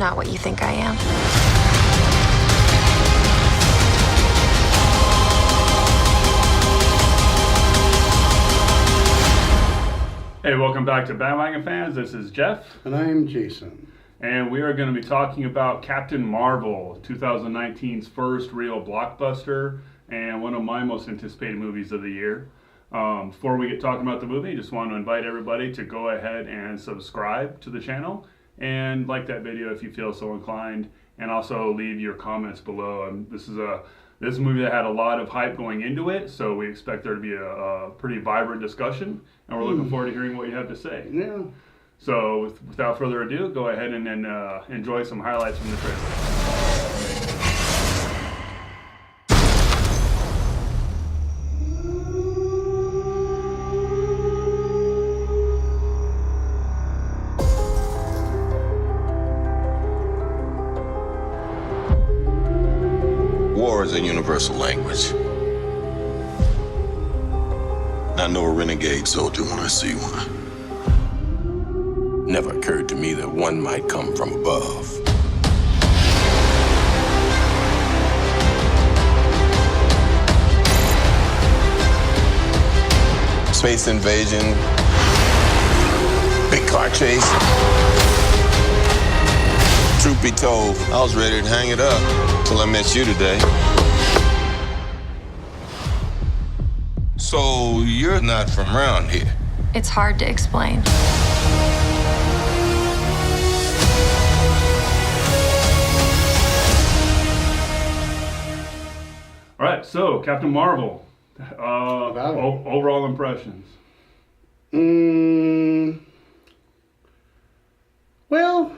not what you think I am. Hey, welcome back to Bandwagon fans. This is Jeff. And I'm Jason. And we are going to be talking about Captain Marvel, 2019's first real blockbuster and one of my most anticipated movies of the year. Before we get talking about the movie, I just want to invite everybody to go ahead and subscribe to the channel and like that video if you feel so inclined, and also leave your comments below. This is a movie that had a lot of hype going into it, so we expect there to be a pretty vibrant discussion, and we're looking forward to hearing what you have to say. Yeah. So without further ado, go ahead and enjoy some highlights from the trailer. War is a universal language. And I know a renegade soldier when I see one. Never occurred to me that one might come from above. Space invasion, big car chase. Truth be told, I was ready to hang it up till I met you today. So you're not from around here? It's hard to explain. All right, so Captain Marvel, overall impressions. Well,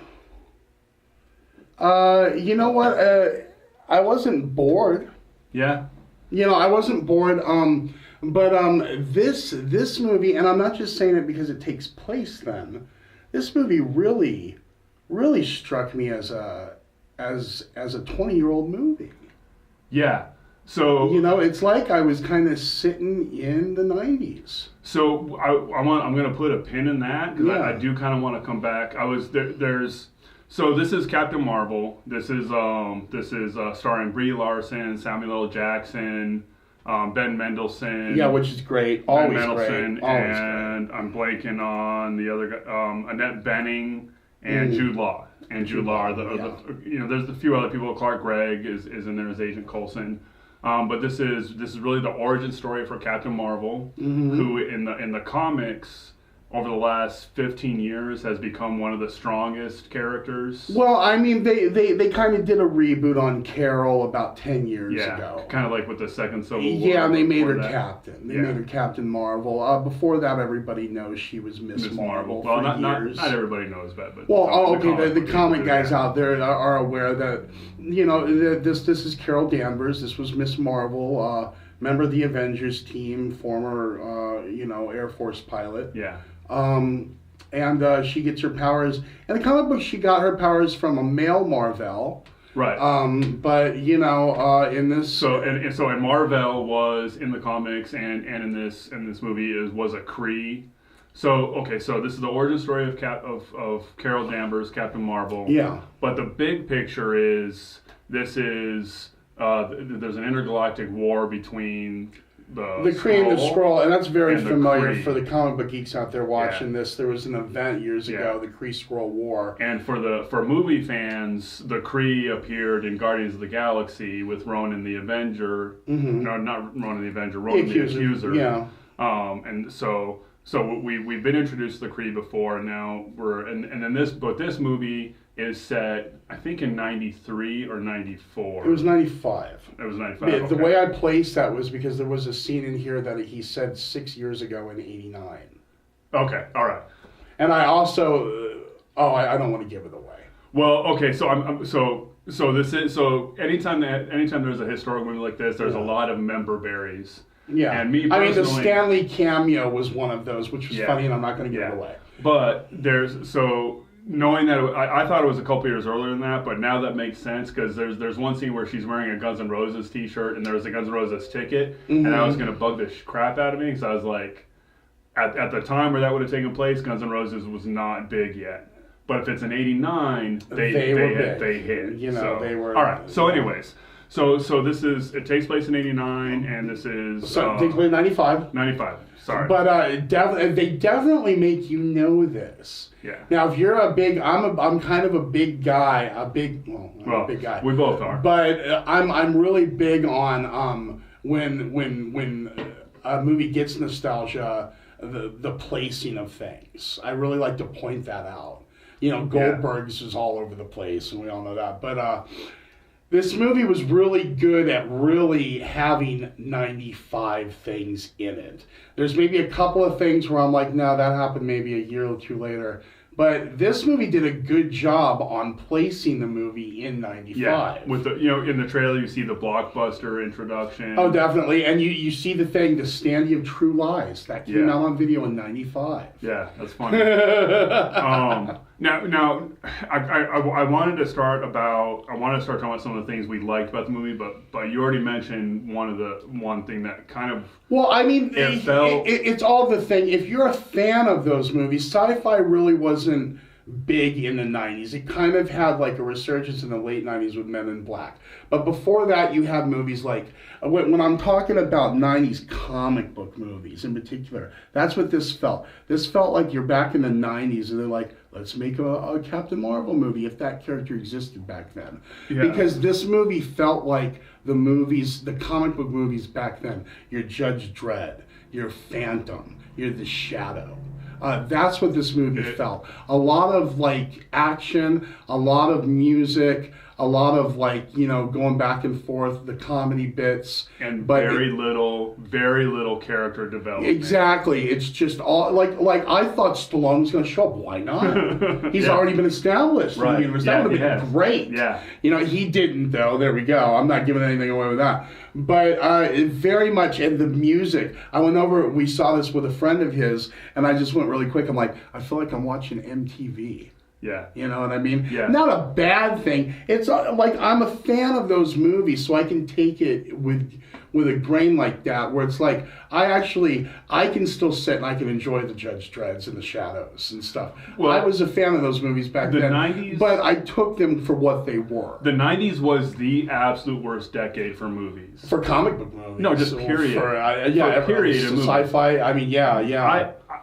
you know what? I wasn't bored. Yeah. You know, I wasn't bored. But this movie, and I'm not just saying it because it takes place then. This movie really struck me as a 20-year-old movie. Yeah. So you know, it's like I was kind of sitting in the 90s. So I'm going to put a pin in that because I do kind of want to come back. So this is Captain Marvel. This is starring Brie Larson, Samuel L. Jackson, Ben Mendelsohn. Yeah, which is great. Always Ben great. Mendelsohn, and great. I'm blanking on the other guy, Annette Bening and Jude Law. And Jude Law are there's a few other people. Clark Gregg is in there as Agent Coulson. But this is really the origin story for Captain Marvel, who in the comics over the last 15 years has become one of the strongest characters. Well, I mean, they kind of did a reboot on Carol about 10 years ago. Kind of like with the second Civil War. Yeah, and they made her Captain. They made her Captain Marvel. Before that, everybody knows she was Miss Marvel. Well, for not years. everybody knows that, but the comic guys out there are aware that this is Carol Danvers. This was Miss Marvel, member of the Avengers team, former Air Force pilot. Yeah. And she gets her powers. In the comic book, she got her powers from a male Marvel. Right. But in this. So and Marvel was in the comics and in this movie was a Kree. So this is the origin story of Carol Danvers, Captain Marvel. Yeah. But the big picture is there's an intergalactic war between the Kree and the Skrull, and that's very familiar Kree. for the comic book geeks out there watching this. There was an event years ago, the Kree-Skrull War. And for movie fans, the Kree appeared in Guardians of the Galaxy with Ronan the Avenger. No, not Ronan the Avenger, Ronan the Accuser. Yeah. And so we've been introduced to the Kree before, and now this movie is set, I think, in 93 or 94. It was 95. It was 95. The way I placed that was because there was a scene in here that he said 6 years ago in 89. Okay, all right. And I also, I don't want to give it away. Well, okay, so anytime there's a historical movie like this, there's a lot of member berries. Yeah. And me personally, the Stanley cameo was one of those, which was funny, and I'm not going to give it away. But knowing that I thought it was a couple years earlier than that, but now that makes sense because there's one scene where she's wearing a Guns N' Roses t-shirt and there was a Guns N' Roses ticket, and that was going to bug the crap out of me because I was like, at the time where that would have taken place, Guns N' Roses was not big yet. But if it's an 89, they hit. You know, so, they were. All right. So, anyways, so this is, it takes place in 89, and this is So it takes place in 95. 95. Sorry. But they definitely make you know this. Yeah. Now, if you're a big, I'm kind of a big guy, I'm a big guy. We both are. But I'm really big on when a movie gets nostalgia, the placing of things. I really like to point that out. You know, Goldberg's is all over the place, and we all know that. But this movie was really good at really having 95 things in it. There's maybe a couple of things where I'm like, no, that happened maybe a year or two later. But this movie did a good job on placing the movie in 95. Yeah, with the, in the trailer you see the blockbuster introduction. Oh, definitely. And you see the thing, the Standee of True Lies, that came out on video in 95. Yeah, that's funny. Now, I wanted to start talking about some of the things we liked about the movie, but you already mentioned one thing that kind of. Well, I mean, it's all the thing. If you're a fan of those movies, sci-fi really wasn't big in the 90s. It kind of had like a resurgence in the late 90s with Men in Black. But before that, you had movies like, when I'm talking about 90s comic book movies in particular, that's what this felt. This felt like you're back in the 90s and they're like, let's make a Captain Marvel movie if that character existed back then. Yeah. Because this movie felt like the comic book movies back then. Your Judge Dredd, your Phantom, you're the Shadow. That's what this movie felt. A lot of like action, a lot of music, a lot of like, going back and forth, the comedy bits. And very little character development. Exactly. It's just all like I thought Stallone was going to show up. Why not? He's already been established. Right. That would have been great. Yeah. He didn't though. There we go. I'm not giving anything away with that. But very much, and the music. I went over, we saw this with a friend of his, and I just went really quick. I'm like, I feel like I'm watching MTV. Yeah. You know what I mean? Yeah. Not a bad thing. It's like I'm a fan of those movies, so I can take it with a grain like that, where it's like, I can still sit and I can enjoy the Judge Dredds and the Shadows and stuff. Well, I was a fan of those movies back then. The 90s, but I took them for what they were. The 90s was the absolute worst decade for movies. For comic book movies. No, just period. For period. Sci-fi. I mean, yeah.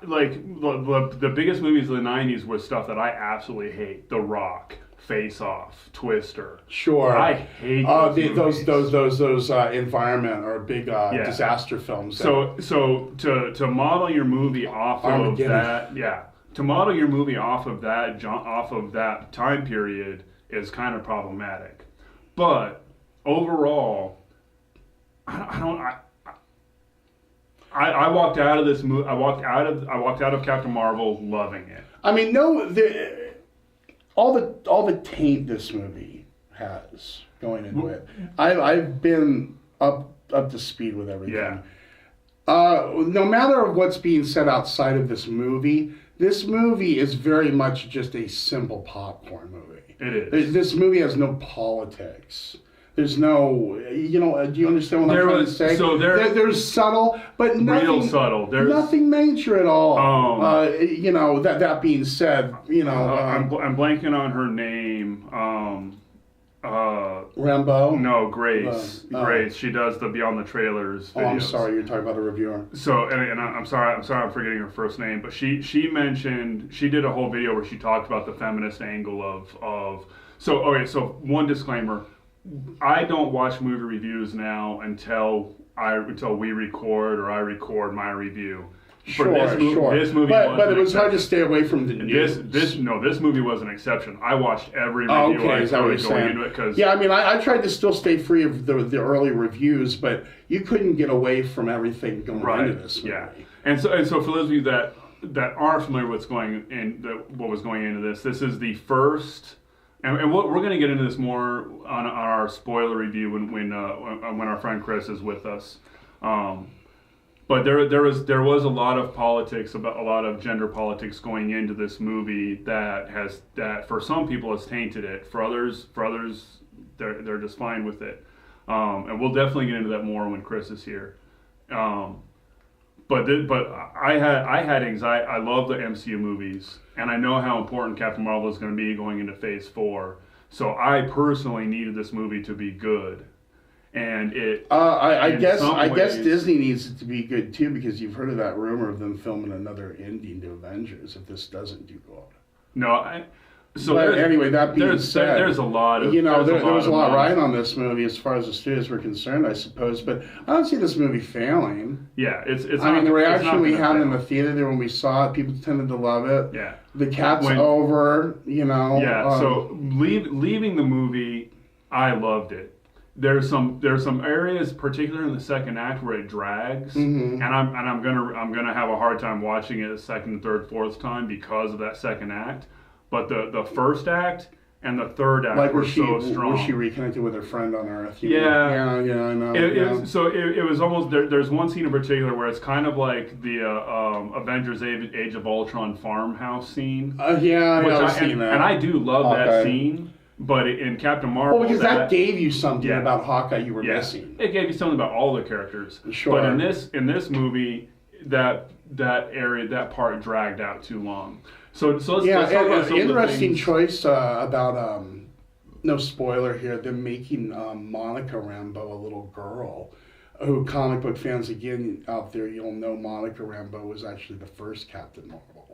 The biggest movies of the 90s were stuff that I absolutely hate. The Rock, Face Off, Twister. Sure. I hate those environment or big disaster films. So to model your movie off of that, to model your movie off of that time period is kind of problematic. But overall, I walked out of this movie. I walked out of Captain Marvel loving it. I mean, all the taint this movie has going into it. I've been up to speed with everything. Yeah. No matter what's being said outside of this movie is very much just a simple popcorn movie. It is. This movie has no politics. There's no, do you understand what I'm trying to say? So there's subtle, but nothing, real subtle. There's nothing major at all. That being said, I'm blanking on her name. Rambo? No, Grace. Grace. She does the Beyond the Trailers videos. Oh, I'm sorry. You're talking about a reviewer. So, and I'm sorry. I'm forgetting her first name. But she mentioned, she did a whole video where she talked about the feminist angle of. So one disclaimer. I don't watch movie reviews now until we record or I record my review. Sure. This movie but it was hard to stay away from the news. This movie was an exception. I watched every review I started going into it. I tried to still stay free of the early reviews, but you couldn't get away from everything going into this movie. Yeah, and so for those of you that aren't familiar with what was going into this is the first. And we're going to get into this more on our spoiler review when our friend Chris is with us. But there was a lot of politics, about a lot of gender politics going into this movie that for some people has tainted it. For others they're just fine with it. And we'll definitely get into that more when Chris is here. but I had anxiety. I love the MCU movies, and I know how important Captain Marvel is going to be going into Phase 4. So I personally needed this movie to be good, and it. I guess Disney needs it to be good too, because you've heard of that rumor of them filming another ending to Avengers if this doesn't do good. No, so but anyway, that being said, there's a lot of there was a lot riding on this movie as far as the studios were concerned, I suppose. But I don't see this movie failing. Yeah, it's. I mean, the reaction we had in the theater there when we saw it, people tended to love it. Yeah, the cat's over. Yeah, so leaving the movie, I loved it. There's some areas, particularly in the second act, where it drags, and I'm gonna have a hard time watching it a second, third, fourth time because of that second act. But the first act and the third act were so strong. Was she reconnected with her friend on Earth? Yeah, I know. So it was almost there's one scene in particular where it's kind of like the Avengers Age of Ultron farmhouse scene. I've seen that. And I do love that scene. But in Captain Marvel, because that gave you something about Hawkeye you were missing. It gave you something about all the characters. Sure. But in this movie, that part dragged out too long. So let's talk about some interesting of the choice about no spoiler here. Them making Monica Rambeau a little girl. Who comic book fans again out there, you'll know Monica Rambeau was actually the first Captain Marvel.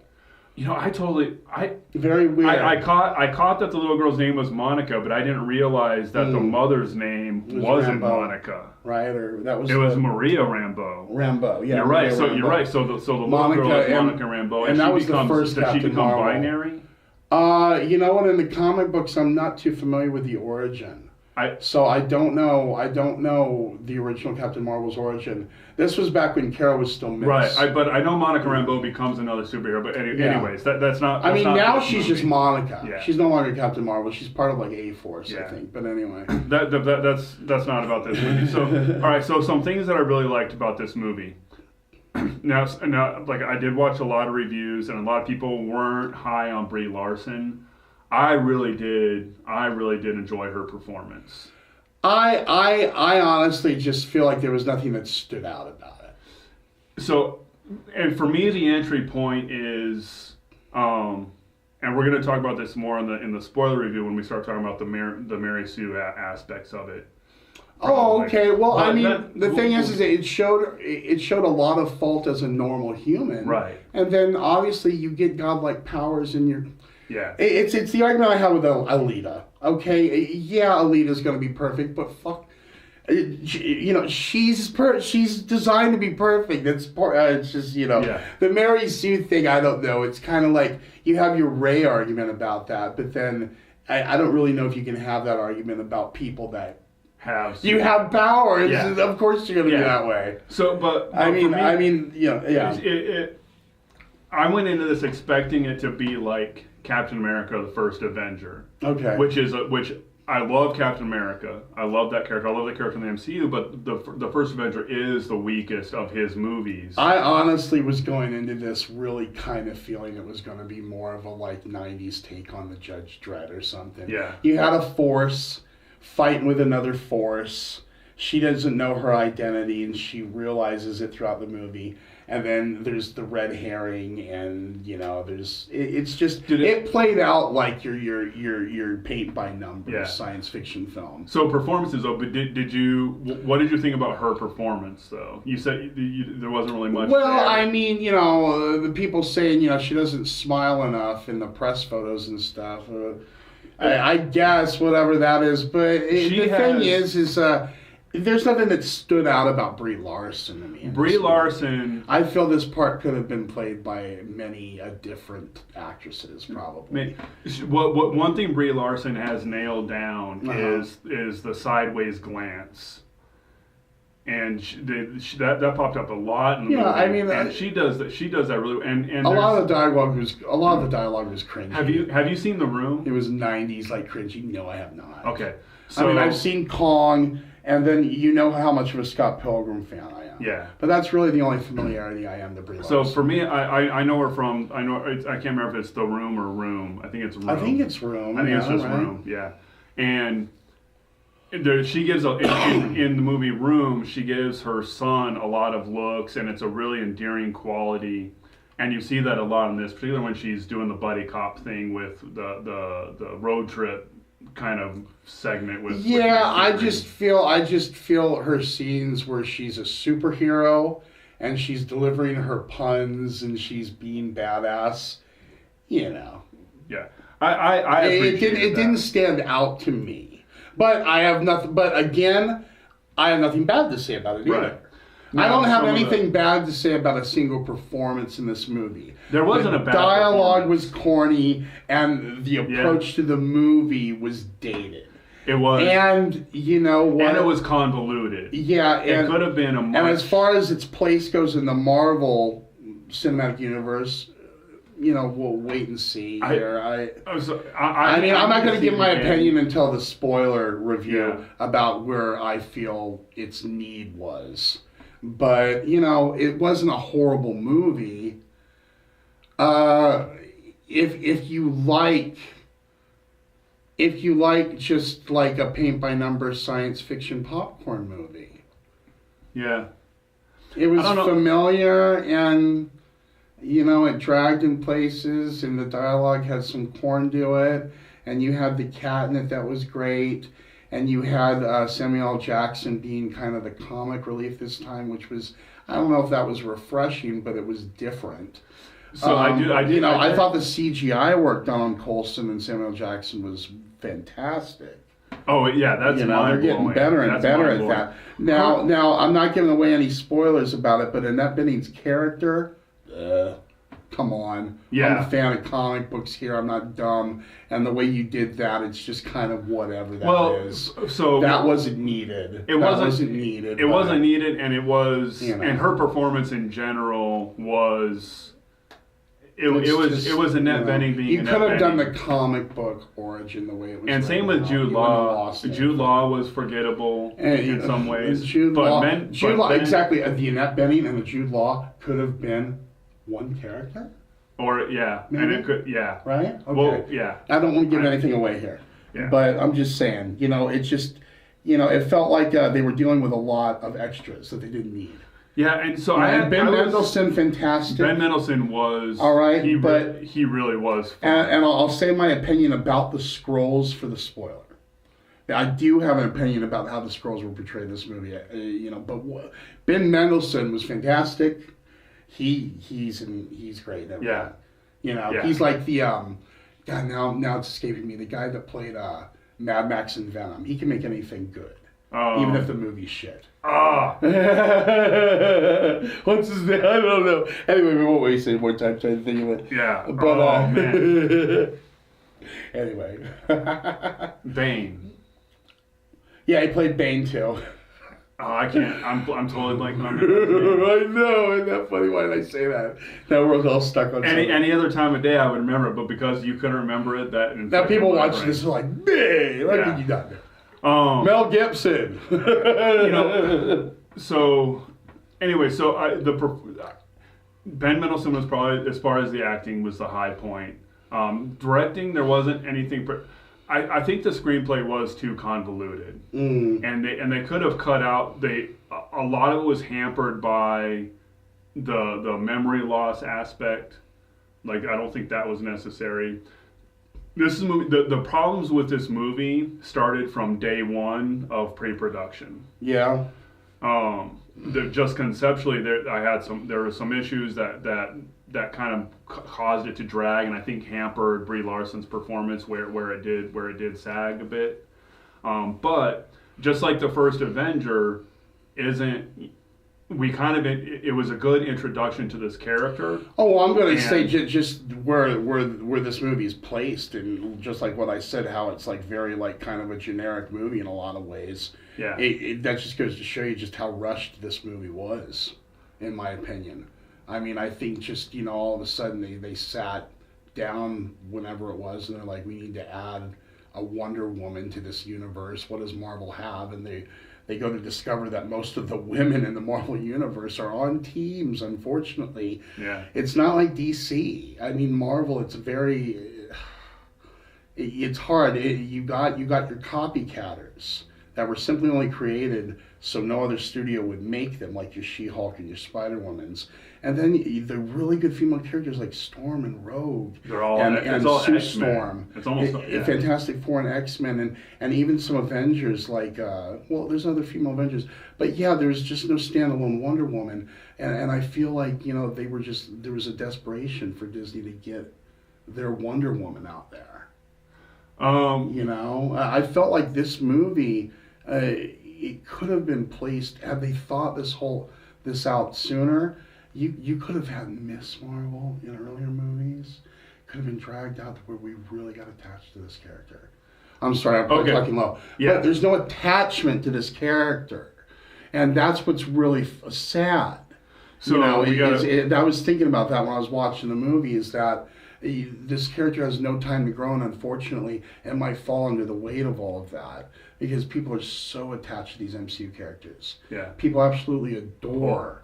Very weird. I caught that the little girl's name was Monica, but I didn't realize that the mother's name wasn't Rambeau, Monica. right? Or that was was Maria Rambeau. Rambeau, yeah. You're right. So Rambeau. you're right. So the little girl is Monica Rambeau, and that was the first Does she Captain become Marvel. binary? You know what? In the comic books, I'm not too familiar with the origin. So I don't know the original Captain Marvel's origin. This was back when Carol was still missed. Right, but I know Monica Rambeau becomes another superhero. But anyways, that's not. Now she's just Monica. Yeah. She's no longer Captain Marvel. She's part of like A-Force, I think. But anyway, that's not about this movie. So all right, so some things that I really liked about this movie. Now, like I did watch a lot of reviews, and a lot of people weren't high on Brie Larson. I really did enjoy her performance. I honestly just feel like there was nothing that stood out about it. So, and for me, the entry point is, and we're going to talk about this more in the spoiler review when we start talking about the Mary Sue aspects of it. Oh, okay. Well, I mean, the thing is it showed a lot of fault as a normal human, right? And then obviously you get godlike powers in your. Yeah. It's the argument I have with Alita. Okay, yeah, Alita's gonna be perfect, but fuck, she's designed to be perfect. It's just the Mary Sue thing. I don't know. It's kind of like you have your Rey argument about that, but then I don't really know if you can have that argument about people that have power. Yeah. Of course you're gonna be that way. So, but I mean, I went into this expecting it to be like Captain America, the first Avenger. Okay. Which I love Captain America. I love that character. I love that character in the MCU, but the first Avenger is the weakest of his movies. I honestly was going into this really kind of feeling it was going to be more of a like 90s take on the Judge Dredd or something. Yeah. You had a force fighting with another force. She doesn't know her identity, and she realizes it throughout the movie. And then there's the red herring, and it played out like your paint by numbers science fiction film. So performances though, but what did you think about her performance though? You said there wasn't really much. Well, there. I mean, the people saying she doesn't smile enough in the press photos and stuff. I guess whatever that is, but thing is. There's nothing that stood out about Brie Larson to me. Brie Larson. I feel this part could have been played by many different actresses, probably. One thing Brie Larson has nailed down is the sideways glance, and that popped up a lot in the movie. I mean, and she does that. She does that really. And a lot of the dialogue was cringy. Have you seen The Room? It was 90s like cringy. No, I have not. Okay, so I mean, I've seen Kong. And then how much of a Scott Pilgrim fan I am. Yeah. But that's really the only familiarity I am to Brie Larson. So for me, I know her from, I can't remember if it's The Room or Room. I think it's Room. I think it's Room. I think it's just Room, yeah. And She gives in the movie Room. She gives her son a lot of looks, and it's a really endearing quality. And you see that a lot in this, particularly when she's doing the buddy cop thing with the road trip kind of segment with. Yeah, I just feel her scenes where she's a superhero and she's delivering her puns and she's being badass. You know. Yeah, I appreciate it didn't stand out to me. But I have nothing. But again, I have nothing bad to say about it either. Right. I don't have anything bad to say about a single performance in this movie. There wasn't a bad dialogue was corny, and the approach to the movie was dated. It was, and you know what? And it was convoluted. Yeah, it could have been a. And as far as its place goes in the Marvel Cinematic Universe, you know, we'll wait and see here. I mean, I'm not going to give my opinion until the spoiler review about where I feel its need was. But, you know, it wasn't a horrible movie. If you like just like a paint by numbers science fiction popcorn movie. Yeah. It was familiar and, you know, it dragged in places and the dialogue had some corn to it. And you had the cat in it that was great. And you had Samuel L. Jackson being kind of the comic relief this time, which was, I don't know if that was refreshing, but it was different. So I thought the CGI work done on Coulson and Samuel L. Jackson was fantastic. Oh yeah, that's they're getting better and better at that. Now I'm not giving away any spoilers about it, but Annette Bening's character, come on. Yeah. I'm a fan of comic books here. I'm not dumb. And the way you did that, it's just kind of whatever that is. So that wasn't needed. It wasn't needed. It wasn't needed, and it was, you know, and her performance in general was. It was Annette Bening being. You could have done the comic book origin the way it was. And same with Jude Law. Jude Law was forgettable in some ways. Jude Law, exactly. The Annette Bening and the Jude Law could have been one character. Or maybe? And it could, right? Okay. Well, I don't want to give anything away here. Yeah. But I'm just saying, you know, it just, you know, it felt like they were dealing with a lot of extras that they didn't need. Yeah, and so Ben Mendelsohn, fantastic. Ben Mendelsohn was all right, he really was fun. And I'll say my opinion about the Skrulls for the spoiler. I do have an opinion about how the Skrulls were portrayed in this movie, you know. But Ben Mendelsohn was fantastic. He's great. Yeah, you know, he's like the God. Now it's escaping me. The guy that played Mad Max and Venom. He can make anything good. Even if the movie's shit. What's his name? I don't know. Anyway, we won't waste any more time trying to think of it. Yeah. But, man. Anyway. Bane. Yeah, he played Bane too. Oh, I can't. I'm totally blanking on it. I know. Isn't that funny? Why did I say that? Now we're all stuck on any other time of day I would remember it, but because you couldn't remember it, now people watching this are like, "Bang! What did you done?" Mel Gibson. You know. So, anyway, Ben Mendelsohn was probably, as far as the acting, was the high point. Directing, there wasn't anything. I think the screenplay was too convoluted, and they could have cut out. A lot of it was hampered by the memory loss aspect. Like, I don't think that was necessary. This is the problems with this movie started from day one of pre-production. Yeah. Just conceptually, there were some issues that kind of caused it to drag, and I think hampered Brie Larson's performance where it did sag a bit. But just like the first Avenger, it was a good introduction to this character. Oh, well, I'm going to say just where this movie is placed, and just like what I said, how it's like very like kind of a generic movie in a lot of ways. Yeah, that just goes to show you just how rushed this movie was, in my opinion. I mean, I think just, you know, all of a sudden they sat down whenever it was, and they're like, we need to add a Wonder Woman to this universe. What does Marvel have? And they go to discover that most of the women in the Marvel Universe are on teams, unfortunately. Yeah. It's not like DC. I mean, Marvel, it's hard. You got your copycatters. that were simply only created so no other studio would make them, like your She-Hulk and your Spider-Womans. And then the really good female characters like Storm and Rogue, They're all and all Sue X-Men. Storm, It's almost Fantastic Four and X-Men, and even some Avengers like well, there's other female Avengers, but yeah, there's just no standalone Wonder Woman, and I feel like they were just there was a desperation for Disney to get their Wonder Woman out there. I felt like this movie, it could have been placed had they thought this out sooner. You could have had Miss Marvel in earlier movies. Could have been dragged out to where we really got attached to this character. I'm sorry, I'm probably talking low. Yeah. But there's no attachment to this character. And that's what's really sad. So I was thinking about that when I was watching the movie, is that this character has no time to grow, and unfortunately, it might fall under the weight of all of that because people are so attached to these MCU characters. Yeah. People absolutely adore.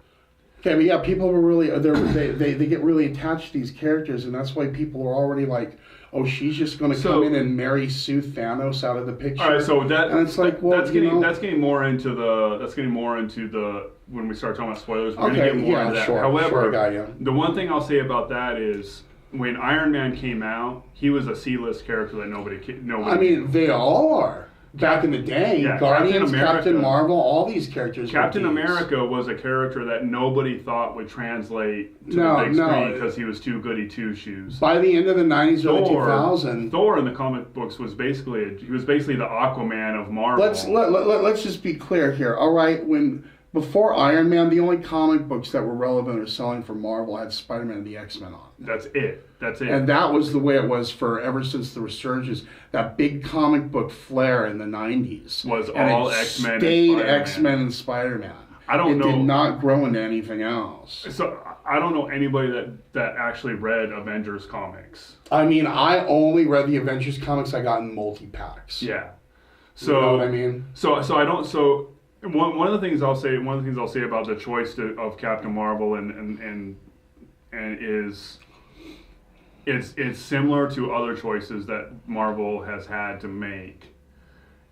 Okay, but yeah, people were really they get really attached to these characters, and that's why people are already like, oh, she's just going to come in and marry Sue Thanos out of the picture. All right, so and it's like, well, that's getting more into the when we start talking about spoilers. We're going to get more into that. Sure, However, the one thing I'll say about that is when Iron Man came out, he was a C-list character that nobody. I mean, they all are. Back in the day, yeah, Guardians, Captain Marvel, all these characters. Captain America was a character that nobody thought would translate to the big screen because he was too goody two shoes. By the end of the '90s, early 2000s, Thor in the comic books was basically the Aquaman of Marvel. Let's just be clear here. All right, before Iron Man, the only comic books that were relevant or selling for Marvel had Spider-Man and the X-Men on. That's it. And that was the way it was ever since the resurgence. That big comic book flair in the 90s was all X-Men and Spider-Man. X-Men and Spider-Man. It did not grow into anything else. So I don't know anybody that actually read Avengers comics. I mean, I only read the Avengers comics I got in multi-packs. Yeah. So you know what I mean? So I don't. So one of the things I'll say about the choice of Captain Marvel and is it's similar to other choices that Marvel has had to make,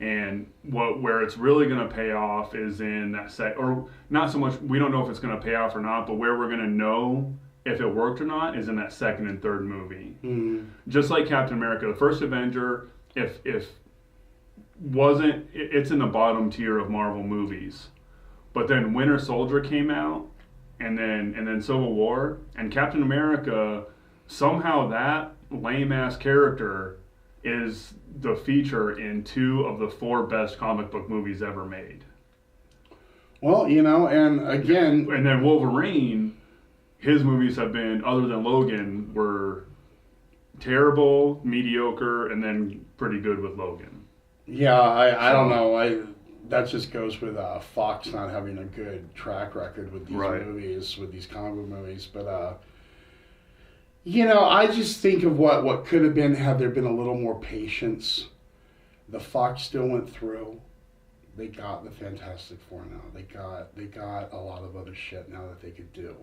and where it's really going to pay off is in that or not so much. We don't know if it's going to pay off or not, but where we're going to know if it worked or not is in that second and third movie. Mm-hmm. Just like Captain America, the first Avenger, it's in the bottom tier of Marvel movies, but then Winter Soldier came out, and then Civil War, and Captain America, somehow that lame ass character is the feature in 2 of the 4 best comic book movies ever made. Well, and again, and then Wolverine, his movies have been, other than Logan, were terrible, mediocre, and then pretty good with Logan. Yeah, I don't know. That just goes with Fox not having a good track record with these movies, with these comic book movies. But I just think of what could have been had there been a little more patience. The Fox still went through. They got the Fantastic Four now. They got a lot of other shit now that they could do.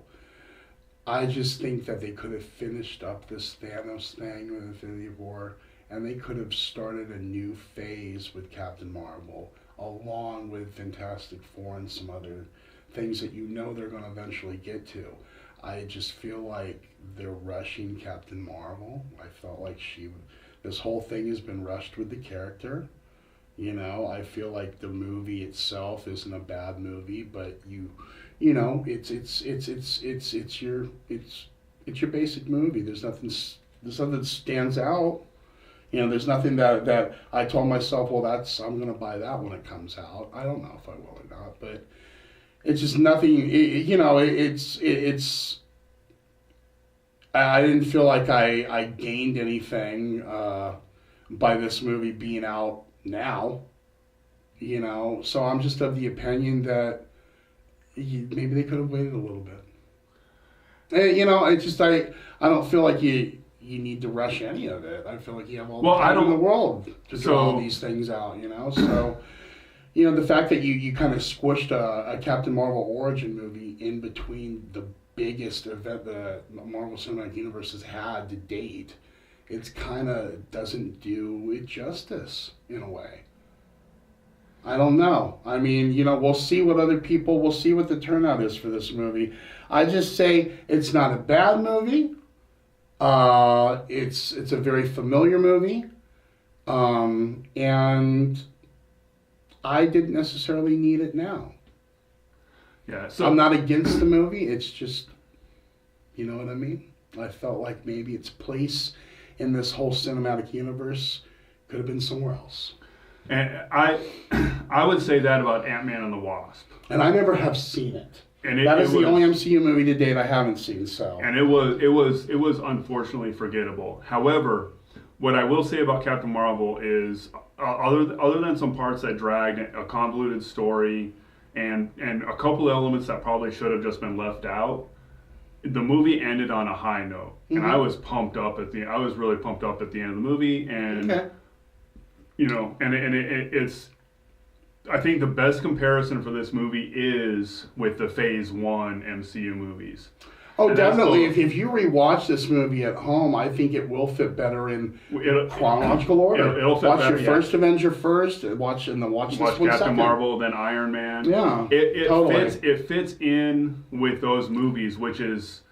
I just think that they could have finished up this Thanos thing with Infinity War. And they could have started a new phase with Captain Marvel, along with Fantastic Four and some other things that they're going to eventually get to. I just feel like they're rushing Captain Marvel. I felt like this whole thing has been rushed with the character. I feel like the movie itself isn't a bad movie, but it's your basic movie. There's nothing that stands out. There's nothing that I told myself, well, I'm going to buy that when it comes out. I don't know if I will or not, but it's just nothing, I didn't feel like I gained anything by this movie being out now, so I'm just of the opinion that maybe they could have waited a little bit. It's just, I don't feel like you need to rush any of it. I feel like you have all the time in the world to draw these things out, So, the fact that you kind of squished a Captain Marvel origin movie in between the biggest event the Marvel Cinematic Universe has had to date, it's kind of doesn't do it justice in a way. I don't know. I mean, we'll see what we'll see what the turnout is for this movie. I just say it's not a bad movie. It's a very familiar movie. And I didn't necessarily need it now. Yeah, so I'm not against the movie. It's just, you know what I mean? I felt like maybe its place in this whole cinematic universe could have been somewhere else. And I would say that about Ant-Man and the Wasp. And I never have seen it. And that is the only MCU movie to date I haven't seen. So. And it was unfortunately forgettable. However, what I will say about Captain Marvel is, other than some parts that dragged, a convoluted story, and a couple elements that probably should have just been left out, the movie ended on a high note, and I was pumped up I was really pumped up at the end of the movie, and it's. I think the best comparison for this movie is with the Phase 1 MCU movies. Oh, definitely. If you rewatch this movie at home, I think it will fit better in chronological order. It'll fit watch better, your first Avenger first, watch this one Captain second. Marvel, then Iron Man. Yeah, totally. It fits in with those movies, which is.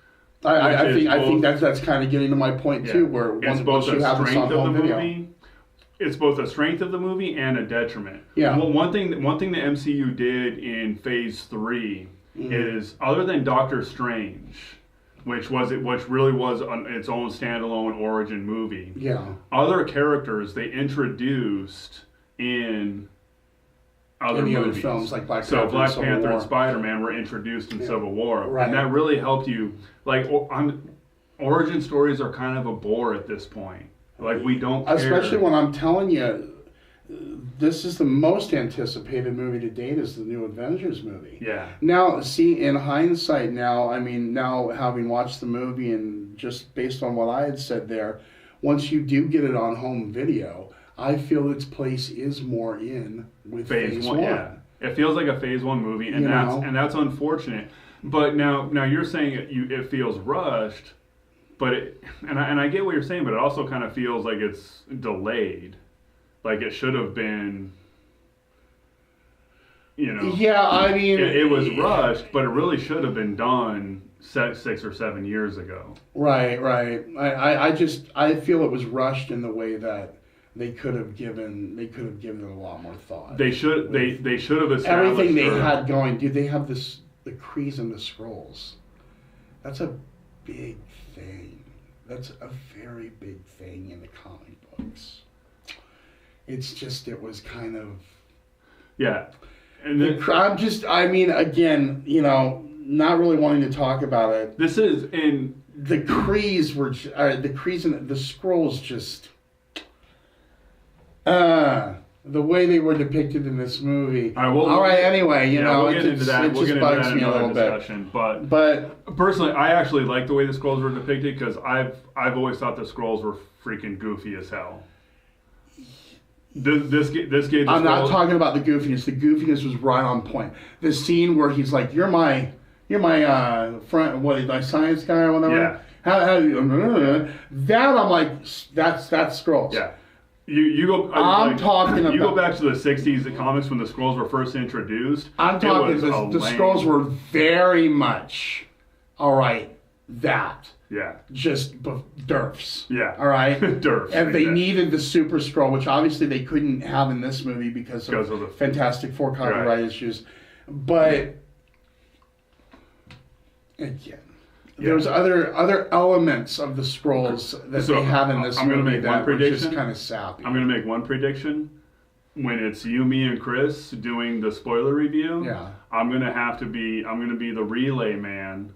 I think that's kind of getting to my point too, where once you have this on home video. It's both a strength of the movie and a detriment. Yeah. Well, one thing the MCU did in Phase 3 is, other than Doctor Strange, which really was its own standalone origin movie. Yeah. Other characters they introduced in other movies. Films like Black Panther. So Black Panther and Spider-Man were introduced in Civil War, right. And that really helped you. Like, origin stories are kind of a bore at this point. Like, we don't care. Especially when I'm telling you, this is the most anticipated movie to date is the new Avengers movie. Yeah. Now, see, in hindsight now having watched the movie and just based on what I had said there, once you do get it on home video, I feel its place is more in with Phase 1. Yeah. It feels like a Phase 1 movie, and that's unfortunate. But now you're saying it feels rushed. But I get what you're saying, but it also kind of feels like it's delayed, like it should have been. Yeah, I mean, it was rushed, but it really should have been done 6 or 7 years ago. Right. I feel it was rushed in the way that they could have given it a lot more thought. They should have established everything they had going. Dude, they have the Krees and the Skrulls. That's a big thing. That's a very big thing in the comic books. It's just, it was kind of... Yeah. And then, again, not really wanting to talk about it. This is in... The Krees and the Skrulls just... the way they were depicted in this movie. All right, anyway, we'll get into that. It just bugs me a little bit. But personally, I actually like the way the Skrulls were depicted because I've always thought the Skrulls were freaking goofy as hell. This gave the I'm Skrulls... not talking about the goofiness. The goofiness was right on point. The scene where he's like, "You're my friend, my science guy or whatever." Yeah. That I'm like, that's Skrulls. Yeah. You go. Talking about. You go back to the '60s, the comics when the Skrulls were first introduced. I'm talking. The Skrulls were very much, all right. That. Yeah. Just derfs. Yeah. All right. Derfs. And they needed the Super Skrull, which obviously they couldn't have in this movie because of the Fantastic Four copyright issues. But again. Yeah. There's other elements of the Skrulls that they have in this movie that were just kind of sappy. I'm going to make one prediction. When it's you, me, and Chris doing the spoiler review, I'm going to be the relay man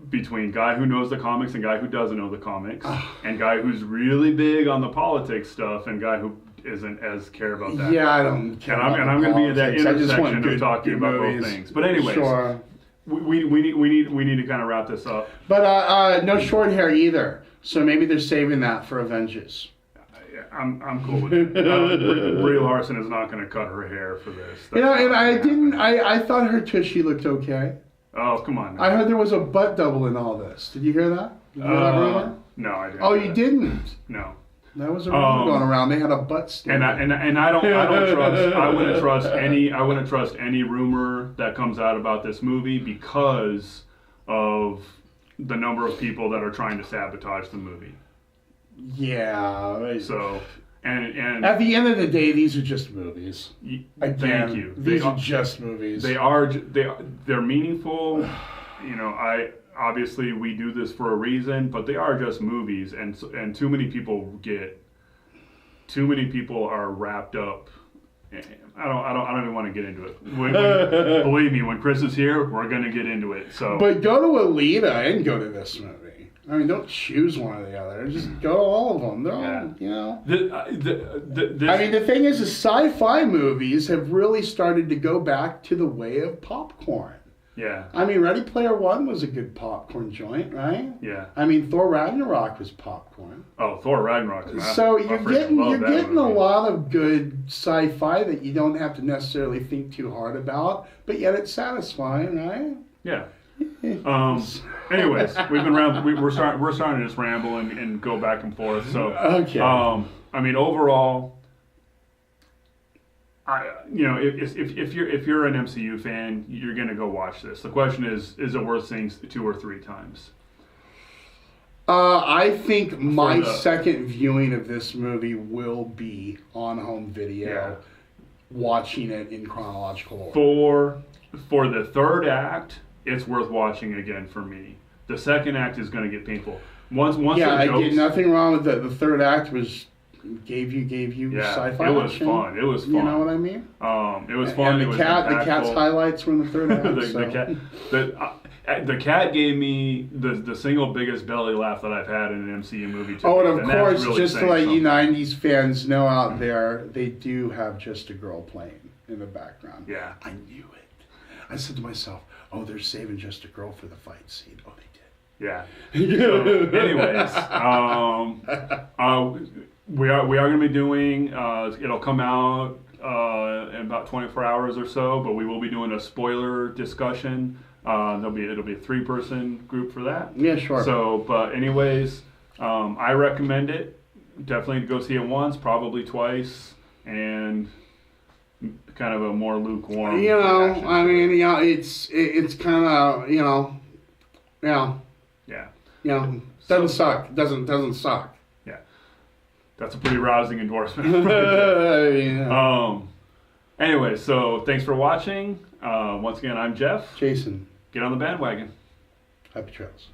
between guy who knows the comics and guy who doesn't know the comics, and guy who's really big on the politics stuff and guy who isn't as care about that. Yeah, I don't care. And I'm going to be at that intersection of talking about both things. But anyways. Sure. We need to kind of wrap this up. But no short hair either. So maybe they're saving that for Avengers. I'm cool with it. Brie Larson is not going to cut her hair for this. I thought her tushy looked okay. Oh, come on. I heard there was a butt double in all this. Did you hear that? Did you hear that rumor? No, I didn't. Oh, you didn't? No. That was a rumor going around. They had a butt stand. And I don't trust. I wouldn't trust any rumor that comes out about this movie because of the number of people that are trying to sabotage the movie. Yeah. So and at the end of the day, these are just movies. Thank you. These are just movies. They're meaningful. Obviously we do this for a reason, but they are just movies, and too many people are wrapped up. I don't even want to get into it. Believe me, when Chris is here, we're gonna get into it. So, but go to Alita and go to this movie. I mean, don't choose one or the other. Just go to all of them. They're all, I mean, the thing is sci-fi movies have really started to go back to the way of popcorn. Yeah. I mean, Ready Player One was a good popcorn joint, right? Yeah. I mean, Thor Ragnarok was popcorn. Oh, Thor Ragnarok. So you're getting a lot of good sci-fi that you don't have to necessarily think too hard about, but yet it's satisfying, right? Yeah. Anyways, we've been we're starting to just ramble and go back and forth. So okay. I mean, overall, if you're an MCU fan, you're gonna go watch this. The question is it worth seeing 2 or 3 times? I think my second viewing of this movie will be on home video, watching it in chronological order. For the third act, it's worth watching again for me. The second act is going to get painful. Once I did nothing wrong with it. The third act was gave you sci-fi. It was action. fun. It was fun. You know what I mean? It was fun. And the cat's highlights were in the third act. The cat gave me the single biggest belly laugh that I've had in an MCU movie. And of course, really just to let you 90s fans know out there, they do have Just a Girl playing in the background. Yeah. I knew it. I said to myself, oh, they're saving Just a Girl for the fight scene. Oh, they did. Yeah. So, anyways, we are going to be doing, it'll come out in about 24 hours or so, but we will be doing a spoiler discussion. It'll be a 3-person group for that. Yeah, sure. So, but anyways, I recommend it. Definitely go see it once, probably twice, and kind of a more lukewarm. Reaction. I mean, it's kind of, yeah. Doesn't suck. Doesn't suck. Yeah, that's a pretty rousing endorsement. Anyway, so thanks for watching. Once again, I'm Jeff. Jason. Get on the bandwagon. Happy trails.